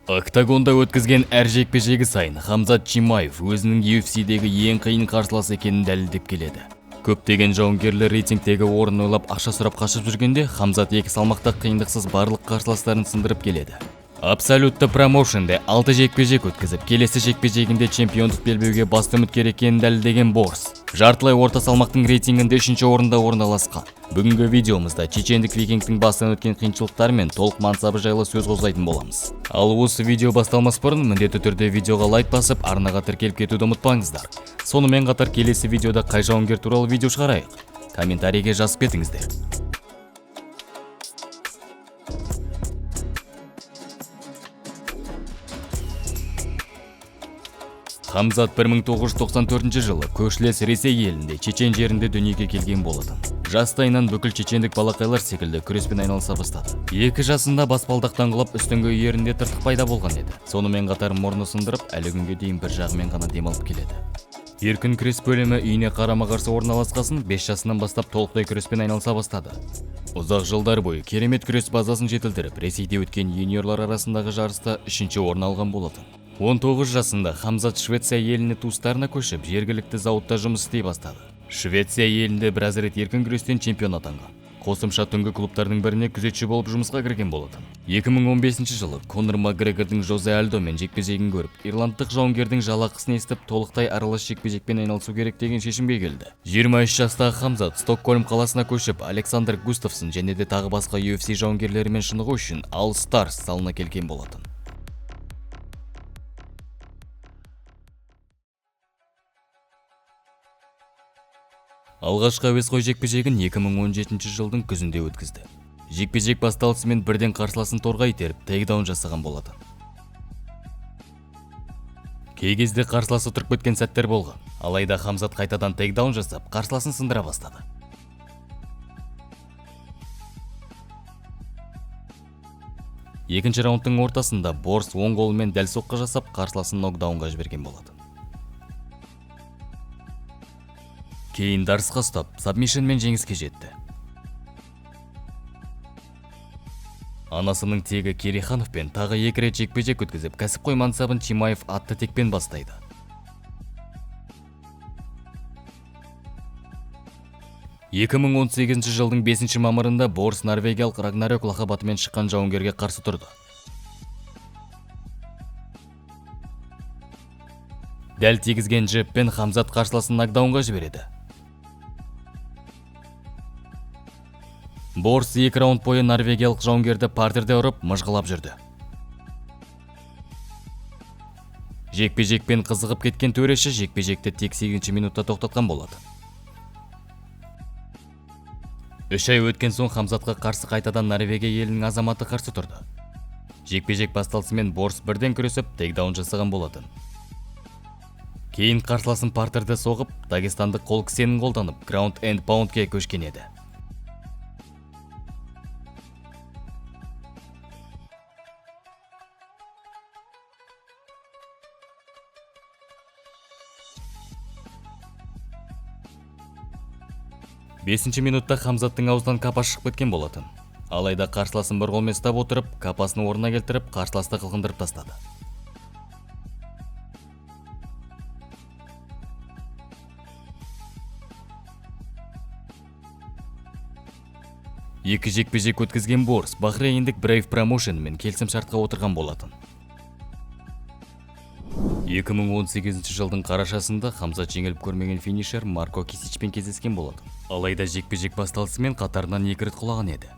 Октагонда өткізген әр жекпе-жегі сайын Хамзат Чимаев өзінің UFC-дегі ең қиын қарсыласы екенін дәлелдеп келеді. Көптеген жауынгерлер рейтингтегі орын ойлап ақша сұрап қашып жүргенде, Хамзат екі салмақта қиындықсыз барлық қарсыластарын сындырып келеді. Абсолютті промоушнде 6 жекпе-жек өткізіп, келесі жекпе-жегінде чемпиондық белбеуге басты үміткер екенін дәлелдеген Борс жартылай орта салмақтың рейтингінде 3-ші орында орналасқан. Бүгінгі видеомызда чечендік викингтің бастан өткен қиыншылықтар мен толық мансабы жайлы сөз қозғайтын боламыз. Ал осы видео басталмас бұрын міндетті түрде видеоға лайк басып, арнаға тіркеліп кетуді ұмытпаңыздар. Сонымен қатар келесі видеода қай жауынгер туралы видео шығарайық? Комментарийге жазып кетіңіздер. Хамзат 1994 жылы көршілес Ресей елінде Чечен жерінде дүниеге келген болатын. Жастайынан бүкіл чечендік балақайлар секілді күреспен айналыса бастады. 2 жасында баспалдақтан құлап үстіңгі ерінде тыртық пайда болған еді. Сонымен қатар мұрны сындырып, әлі күнге дейін бір жағымен ғана демалып келеді. Еркін күрес бөлімі үйіне қарама-қарсы орналасқасын 5 жасынан бастап толықтай күреспен айналыса бастады. Ұзақ жылдар бойы керемет күрес базасын жетілдіріп, Ресейде өткен юниорлар арасындағы жарыста 3-ші орын алған болатын. 19 жасында Хамзат Швеция еліне туыстарына көшіп, жергілікті зауытта жұмыс істей бастады. Швеция елінде біраз рет еркін күрестен чемпион атанған. Қосымша түнгі клубтардың біріне күзетші болып жұмысқа кірген болатын. 2015 жылы Конор Макгрегордың Жозе Альдомен жекпе-жегін көріп, ирландық жауынгердің жалақысын естіп, толықтай аралас жекпе-жекпен айналысу керек деген шешімге келді. 23 жастағы Хамзат Стокгольм қаласына көшіп, Александр Густавсон және де тағы басқа UFC жауынгерлерімен шынығу үшін All Stars залына келген болатын. Алғашқы әуесқой жекпе-жегін 2017 жылдың күзінде өткізді. Жекпе-жек басталысымен бірден қарсыласын торға итеріп, тейкдаун жасаған болатын. Кей кезде қарсыласы тұрып кеткен сәттер болған. Алайда Хамзат қайтадан тейкдаун жасап, қарсыласын сындыра бастады. Екінші раундтың ортасында Борс оң қолымен дәл соққы жасап, қарсыласын нокдаунға жіберген болатын. Кейін дарысқа ұстап, сабмишнмен жеңіске жетті. Анасының тегі Керейхановпен тағы 2 рет жекпе-жек өткізіп, кәсіпқой мансабын Чимаев атты текпен бастайды. Екі 2018 жылдың 5 мамырында Борс норвегиялық Рагнарёк лақабатымен шыққан жауынгерге қарсы тұрды. Дәл тигізген жеппен Хамзат қарсыласын нокдаунға жібереді. Борс 2 раунд бойы норвегиялық жауынгерді партерде ұрып, мыжғылап жүрді. Жекпе-жекпен қызығып кеткен төреші жекпе-жекті тек 8 минутта тоқтатқан болады. 3 ай өткен соң Хамзатқа қарсы қайтадан Норвегия елінің азаматы қарсы тұрды. Жекпе-жек басталысымен Борс бірден күресіп, тейкдаун жасаған болатын. Кейін қарсыласын партерде соғып, дагестандық қол кісенін қолданып, ground and pound'ке көшкен еді. Бесінші минутта Хамзаттың аузынан капа шығып кеткен болатын. Алайда қарсыласын бір қолмен ұстап отырып, капасын орнына келтіріп, қарсыласты қылғындырып тастады. Екі жекпе-жек өткізген Борс Бахрейндік Brave Promotion мен келісім шартқа отырған болатын. 2018 жылдың қарашасында Хамзат жеңіліп көрмеген финишер Марко Кисичпен кездескен болатын. Алайда жекпе-жек басталысымен қатарынан 2 рет құлаған еді.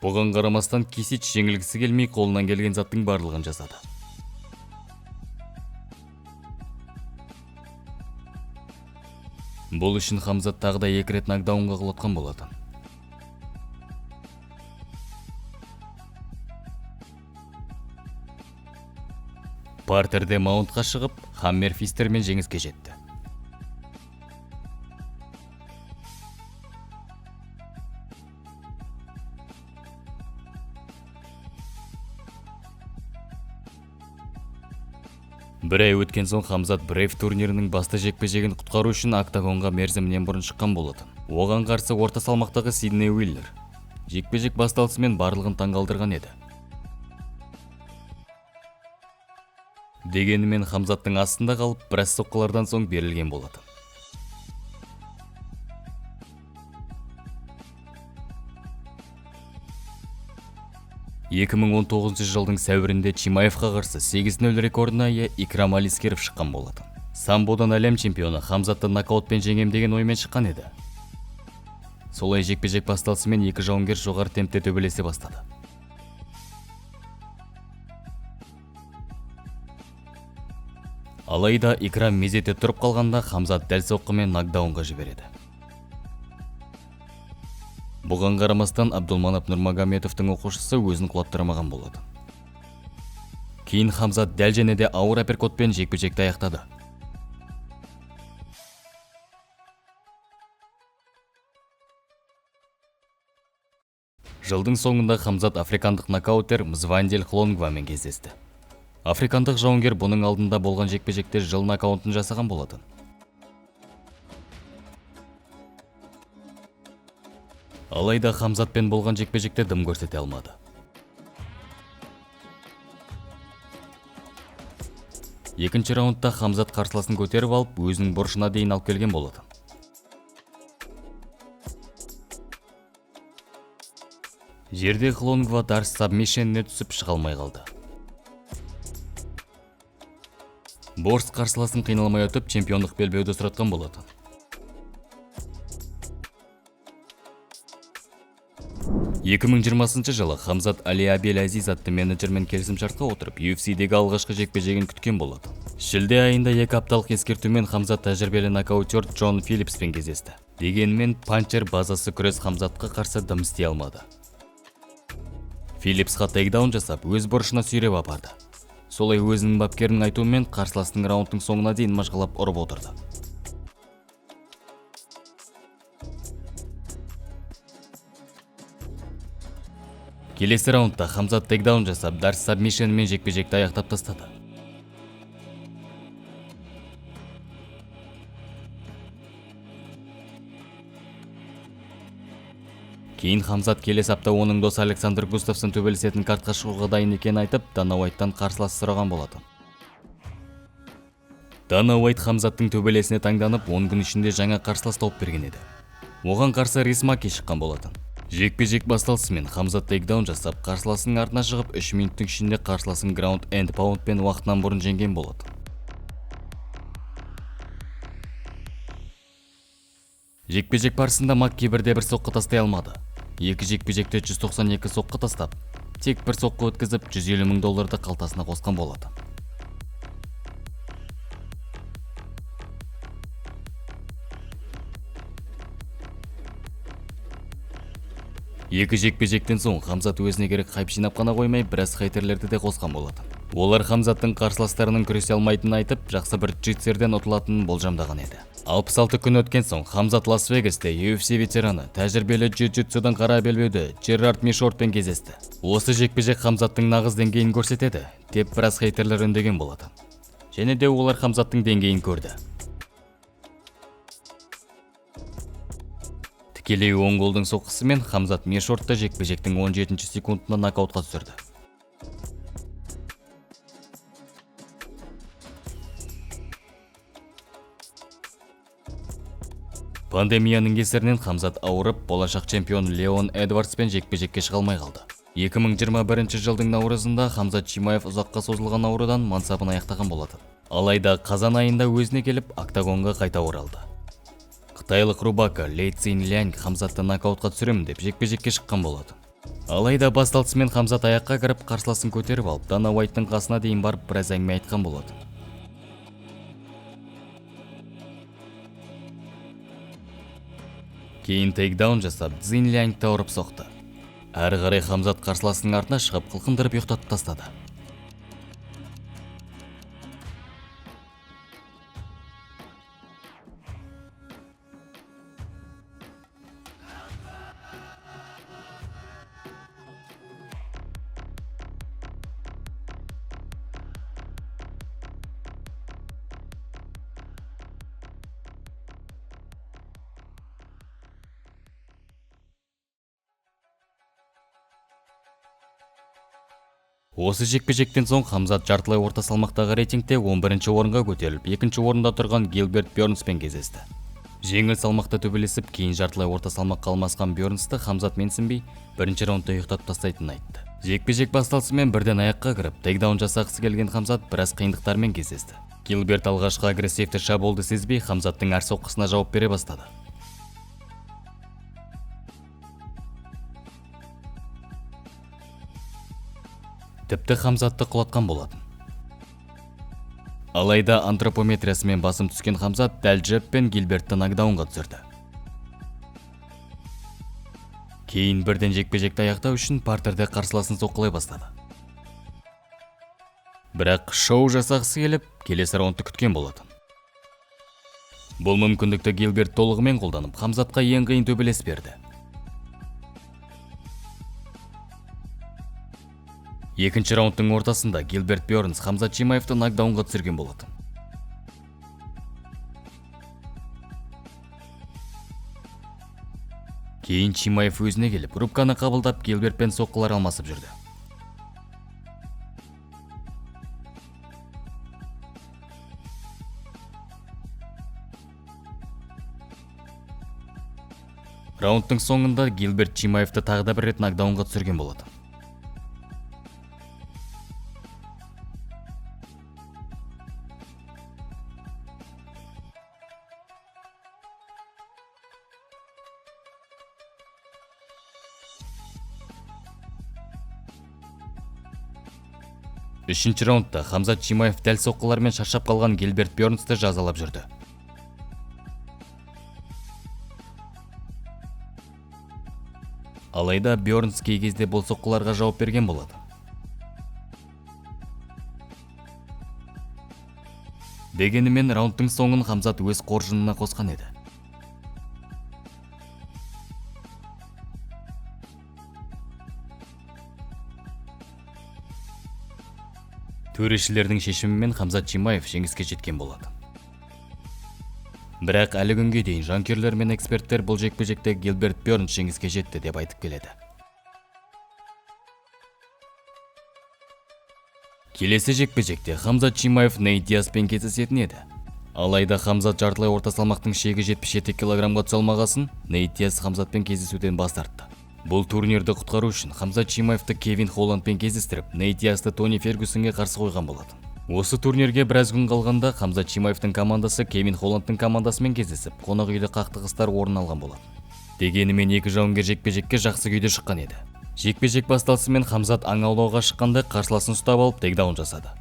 Бұған қарамастан Кисич жеңілгісі келмей қолынан келген заттың барлығын жасады. Бұл үшін Хамзат тағы да 2 рет нокдаунға құлатқан болатын. Партерде маунтқа шығып, хаммер фистермен жеңіске жетті. Бір ай өткен соң Хамзат Брейв турнирінің басты жекпе-жегін құтқару үшін октагонға мерзімінен бұрын шыққан болатын. Оған қарсы орта салмақтағы Сидней Уиллер. Жекпе-жек басталысымен барлығын таңғалдырған еді. Дегенімен Хамзаттың астында қалып, біраз соққылардан соң берілген болатын. жылдың сәуірінде Чимаевқа қарсы 8-0 рекордына ие Икрам Алискеров шыққан болатын. Самбодан әлем чемпионы Хамзатты нокаутпен жеңем деген оймен шыққан еді. Солай жекпе-жек басталысымен екі жауынгер жоғары темпте төбелесе бастады. Алайда Икрам мезетте тұрып қалғанда Хамзат дәл соққымен нокдаунға жібереді. Бұған қарамастан Абдулманап Нұрмагомедовтың оқушысы өзін құлаттырмаған болады. Кейін Хамзат дәл және де ауыр апперкотпен жекпе-жекті аяқтады. Жылдың соңында Хамзат африкандық нокаутер Мзвандель Хлонгвамен кездесті. Африкандық жауынгер бұның алдында болған жекпе-жекте жыл нокаутын жасаған болатын. Алайда Хамзатпен болған жекпе-жекте дым көрсете алмады. Екінші раундта Хамзат қарсыласын көтеріп алып, өзінің бұрышына дейін алып келген болатын. Жерде Хлонгва дарс сабмишеніне түсіп шыға алмай қалды. Борс қарсыласын қиналмай өтіп, чемпиондық белбеуді сұратқан болатын. 2020 жылы Хамзат Али Абел-Азиз атты менеджермен келісімшартқа отырып, UFC-дегі алғашқы жекпе-жегін күткен болады. Шілде айында 2 апталық ескертумен Хамзат тәжірибелі нокаутер Джон Филлипспен кездесті. Дегенмен панчер базасы күрес Хамзатқа қарсы дым істей алмады. Филлипсқа тейкдаун жасап, өз бұрышына сүйреп апарды. Солай өзінің бапкерінің айтуымен қарсыластың раундтың соңына дейін мажғалап ұрып отырды. Келесі раундта Хамзат тейкдаун жасап, дарс сабмишенмен жекпе-жекті аяқтап тастады. Кейін Хамзат келесі апта оның досы Александр Густавсон төбелесетін картқа шығуға дайын екенін айтып, Дана Уайттан қарсылас сұраған болатын. Дана Уайт Хамзаттың төбелесіне таңданып, 10 күн ішінде жаңа қарсылас тауып берген еді. Оған қарсы Рисмаки шыққан болатын. Жекпе-жек басталысымен Хамзат тейкдаун жасап, қарсыласының артына шығып, 3 минуттың ішінде қарсыласын граунд энд паундпен уақытынан бұрын жеңген болатын. Жекпе-жек барысында Макки бірде бір соққы тастай алмады. Екі жекпе-жекте 192 соққы тастап, тек бір соққы өткізіп, $150 мың қалтасына қосқан болатын. Екі жекпе-жектен соң Хамзат өзіне керек хайп жинап қана қоймай, біраз хейтерлерді де қосқан болатын. Олар Хамзаттың қарсыластарының күресе алмайтынын айтып, жақсы бір джитсерден ұтылатынын болжамдаған еді. 66 күн өткен соң Хамзат Лас-Вегасте UFC ветераны, тәжірибелі джиу-джитсудан қара белбеуді Джерард Мишортпен кездесті. Осы жекпе-жек Хамзаттың нағыз деңгейін көрсетеді, деп біраз хейтерлер үндеген болатын. Және де олар Хамзаттың деңгейін көрді. Тікелей 10 голдың соққысымен Хамзат Мишортты жекпе-жектің 17 секундына нокаутқа түсірді. Пандемияның кесірінен Хамзат ауырып, болашақ чемпион Леон Эдвардспен жекпе-жекке шыға алмай қалды. 2021 жылдың наурызында Хамзат Чимаев ұзаққа созылған аурудан мансабын аяқтаған болатын. Алайда қазан айында өзіне келіп, октагонға қайта оралды. Қытайлық Рубака Лей Цзиньлянь Хамзатты нокаутқа түсіремін деп жекпе-жекке шыққан болатын. Алайда басталысымен Хамзат аяққа кіріп, қарсыласын көтеріп алып, Дана Уайттың қасына дейін барып, біраз әңгіме айтқан болатын. Кейін тейкдаун жасап, Цзиньляньді ұрып соқты. Әрі қарай Хамзат қарсыласының артына шығып, қылқындырып ұйықтатып тастады. Осы жекпе-жектен соң Хамзат жартылай орта салмақтағы рейтингте 11-ші орынға көтеріліп, 2-ші орында тұрған Гилберт Бёрнспен кездесті. Жеңіл салмақта төбелесіп, кейін жартылай орта салмаққа алмасқан Бёрнсті Хамзат менсінбей, бірінші раундта ұйықтатып тастайтынын айтты. Жекпе-жек басталысымен бірден аяққа кіріп, тейкдаун жасағысы келген Хамзат біраз қиындықтармен кездесті. Гилберт алғашқы агрессивті шабуылды сезбей, Хамзаттың әр соққысына жауап бере бастады. Тіпті Хамзатты құлатқан болатын. Алайда антропометриясымен басым түскен Хамзат дәл джебпен Гилбертті нокдаунға түсірді. Кейін бірден жекпе-жекті аяқтау үшін партерде қарсыласын соққылай бастады. Бірақ шоу жасағысы келіп, келесі раундты күткен болатын. Бұл мүмкіндікті Гилберт толығымен қолданып, Хамзатқа ең қиын төбелес берді. Екінші раундтың ортасында Гилберт Бёрнс Хамзат Чимаевты нокдаунға түсірген болатын. Кейін Чимаев өзіне келіп, рубканы қабылдап, Гилбертпен соққылар алмасып жүрді. Раундтың соңында Гилберт Чимаевты тағы да бір рет нокдаунға түсірген болатын. Үшінші раундта Хамзат Чимаев дәл соққылармен шаршап қалған Гилберт Бёрнсті жазалап жүрді. Алайда Бёрнс кей кезде бұл соққыларға жауап берген болады. Дегенімен раундтың соңын Хамзат өз қоржынына қосқан еді. Төрешілердің шешімімен Хамзат Чимаев жеңіске жеткен болады. Бірақ әлі күнге дейін жанкүйерлер мен эксперттер бұл жекпе-жекте Гилберт Бёрнс жеңіске жетті деп айтып келеді. Келесі жекпе-жекте Хамзат Чимаев Нейт Диаспен кездесетін еді. Алайда Хамзат жартылай орта салмақтың шегі 77 килограммға түсе алмағасын, Нейт Диас Хамзатпен кездесуден бас тартты. Бұл турнирді құтқару үшін Хамзат Чимаевты Кевин Холландпен кездестіріп, Нейт Диасты Тони Фергюсонге қарсы қойған болатын. Осы турнирге біраз күн қалғанда Хамзат Чимаевтың командасы Кевин Холландтың командасымен кездесіп, қонақ үйде қақтығыстар орын алған болатын. Дегенімен екі жауынгер жекпе-жекке жақсы күйде шыққан еді. Жекпе-жек басталысымен Хамзат аң аулауға шыққанда қарсыласын ұстап алып тейкдаун жасады.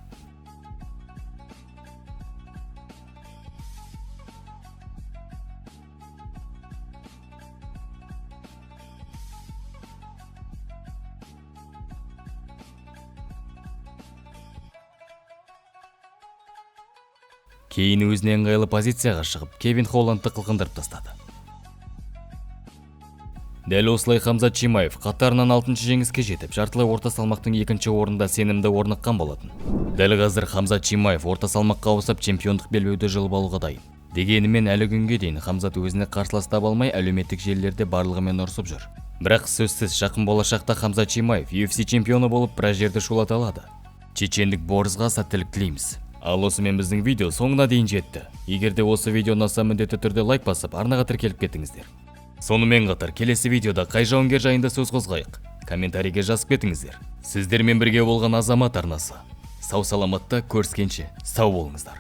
Кейін өзіне ыңғайлы позицияға шығып, Кевин Холландты қылқындырып тастады. Дәл осылай Хамзат Чимаев қатарынан 6-шы жеңіске жетіп, жартылай орта салмақтың 2-ші орында сенімді орныққан болатын. Дәл қазір Хамзат Чимаев орта салмаққа ауысып, чемпиондық белбеуді жұлып алуға дайын. Дегенімен әлі күнге дейін Хамзат өзіне қарсылас таба алмай, әлеуметтік желілерде барлығымен ұрсып жүр. Бірақ сөзсіз жақын болашақта Хамзат Чимаев UFC чемпионы болып, біраз жерді шулата алады. Чечендік Борзға сәттілік тілейміз. Ал осымен біздің видео соңына дейін жетті. Егер де осы видео ұнаса, міндетті түрде лайк басып, арнаға тіркеліп кетіңіздер. Сонымен қатар келесі видеода қай жауынгер жайында сөз қозғайық? Комментарийге жазып кетіңіздер. Сіздермен бірге болған Азамат арнасы. Сау саламатта көріскенше сау болыңыздар.